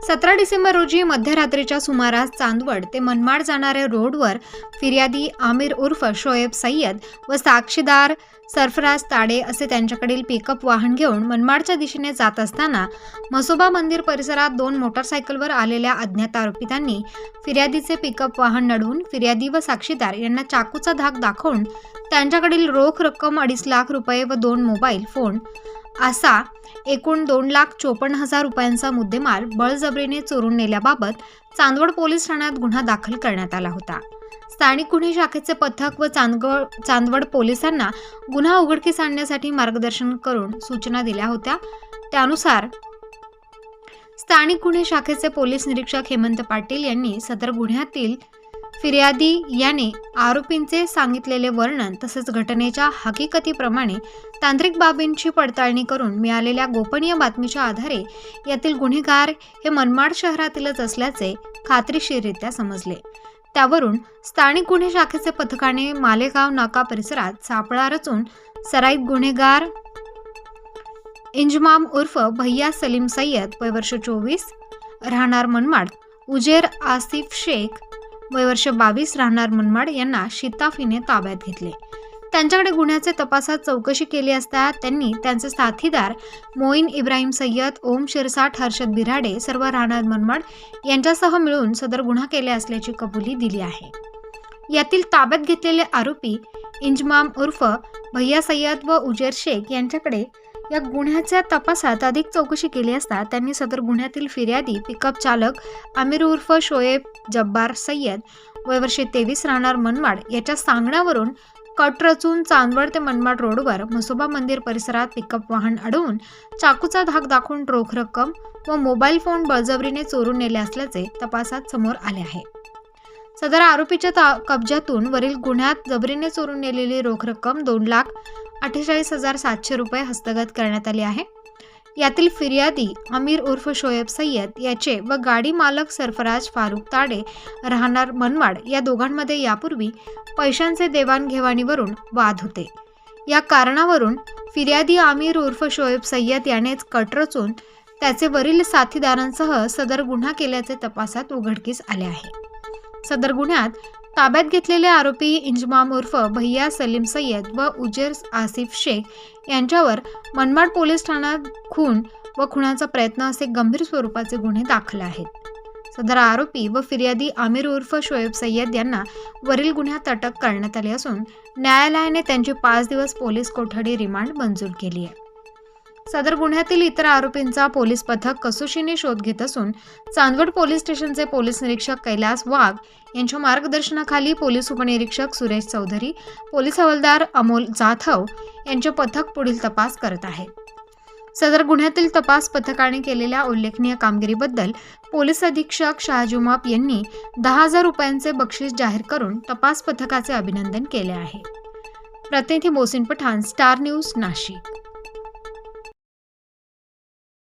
17 डिसेंबर रोजी मध्यरात्रीच्या सुमारास चांदवड ते मनमाड जाणाऱ्या रोडवर फिर्यादी आमिर उर्फ शोएब सय्यद व साक्षीदार सरफराज ताडे असे त्यांच्याकडील पिकअप वाहन घेऊन मनमाडच्या दिशेने जात असताना म्हसोबा मंदिर परिसरात 2 मोटारसायकलवर आलेल्या अज्ञात आरोपितांनी फिर्यादीचे पिकअप वाहन नडवून फिर्यादी व साक्षीदार यांना चाकूचा धाक दाखवून त्यांच्याकडील रोख रक्कम 2.5 लाख रुपये व 2 मोबाईल फोन असा एकूण 2,54,000 रुपयांचा मुद्देमाल बळजबरीने चोरून नेल्याबाबत चांदवड पोलीस ठाण्यात गुन्हा दाखल करण्यात आला होता। स्थानिक गुन्हे शाखेचे पथक व चांदवड पोलिसांना गुन्हा उघडकीस आणण्यासाठी मार्गदर्शन करून सूचना दिल्या होत्या। त्यानुसार स्थानिक गुन्हे शाखेचे पोलीस निरीक्षक हेमंत पाटील यांनी सदर गुन्ह्यातील फिर्यादी याने आरोपींचे सांगितलेले वर्णन तसेच घटनेच्या हकीकतीप्रमाणे तांत्रिक बाबींची पडताळणी करून मिळालेल्या गोपनीय बातमीच्या आधारे यातील गुन्हेगार हे मनमाड शहरातीलच असल्याचे खात्रीशीररित्या समजले। त्यावरून स्थानिक गुन्हे शाखेचे पथकाने मालेगाव नाका परिसरात सापळा रचून सराईत गुन्हेगार इंजमाम उर्फ भैया सलीम सय्यद वय वर्ष 24 राहणार मनमाड, उजेर आसिफ शेख वय वर्ष 22 राहणार मनमाड यांना शिताफीने ताब्यात घेतले। त्यांच्याकडे गुन्ह्याचे तपासात चौकशी केली असता त्यांनी त्यांचे साथीदार मोईन इब्राहिम सय्यद, ओम शिरसाट, हर्षद बिराडे सर्व राहणार मनमाड यांच्यासह मिळून सदर गुन्हा केले असल्याची कबुली दिली आहे। यातील ताब्यात घेतलेले आरोपी इंजमाम उर्फ भैया सय्यद व उजेर शेख यांच्याकडे या गुन्ह्याच्या तपासात अधिक चौकशी केली असता त्यांनी सदर गुन्ह्यातील फिर्यादी पिकअप चालक आमिर उर्फ शोएब जब्बार सय्यद वय वर्ष 23 राहणार मनमाड याच्या सांगण्यावरून कट रचून चांदवड ते मनमाड रोडवर म्हसोबा मंदिर परिसरात पिकअप वाहन अडवून चाकूचा धाक दाखवून रोख रक्कम व मोबाईल फोन बळजबरीने चोरून नेले असल्याचे तपासात समोर आले आहे। सदर आरोपीच्या कब्जातून वरील गुन्ह्यात जबरीने चोरून नेलेली रोख रक्कम 2,48,700 रुपये हस्तगत करण्यात आली आहे। यातील फिर्यादी आमिर उर्फ शोएब सय्यद याचे व गाडी मालक सरफराज फारुक ताडे राहणार मनमाड या दोघांमध्ये यापूर्वी पैशांचे देवाणघेवाणीवरून वाद होते। या कारणावरून फिर्यादी आमिर उर्फ शोएब सय्यद यानेच कट रचून त्याचे वरील साथीदारांसह सदर गुन्हा केल्याचे तपासात उघडकीस आले आहे। सदर गुन्ह्यात ताब्यात घेतलेले आरोपी इंजमाम उर्फ भैया सलीम सय्यद व उजेर आसिफ शेख यांच्यावर मनमाड पोलीस ठाण्यात खून व खुनाचा प्रयत्न असे गंभीर स्वरूपाचे गुन्हे दाखल आहेत। सदर आरोपी व फिर्यादी आमिर उर्फ शोएब सय्यद यांना वरील गुन्ह्यात अटक करण्यात आली असून न्यायालयाने त्यांची 5 दिवस पोलीस कोठडी रिमांड मंजूर केली आहे। सदर गुन्ह्यातील इतर आरोपींचा पोलीस पथक कसोशीने शोध घेत असून चांदवड पोलीस स्टेशनचे पोलीस निरीक्षक कैलास वाघ यांच्या मार्गदर्शनाखाली पोलीस उपनिरीक्षक सुरेश चौधरी, पोलीस हवालदार अमोल जाधव यांचे पथक पुढील तपास करत आहे। सदर गुन्ह्यातील तपास पथकाने केलेल्या उल्लेखनीय कामगिरीबद्दल पोलीस अधीक्षक शाहजुमाप यांनी 10,000 रुपयांचे बक्षीस जाहीर करून तपास पथकाचे अभिनंदन केले आहे। प्रतिनिधी मोहसिन पठाण, स्टार न्यूज, नाशिक।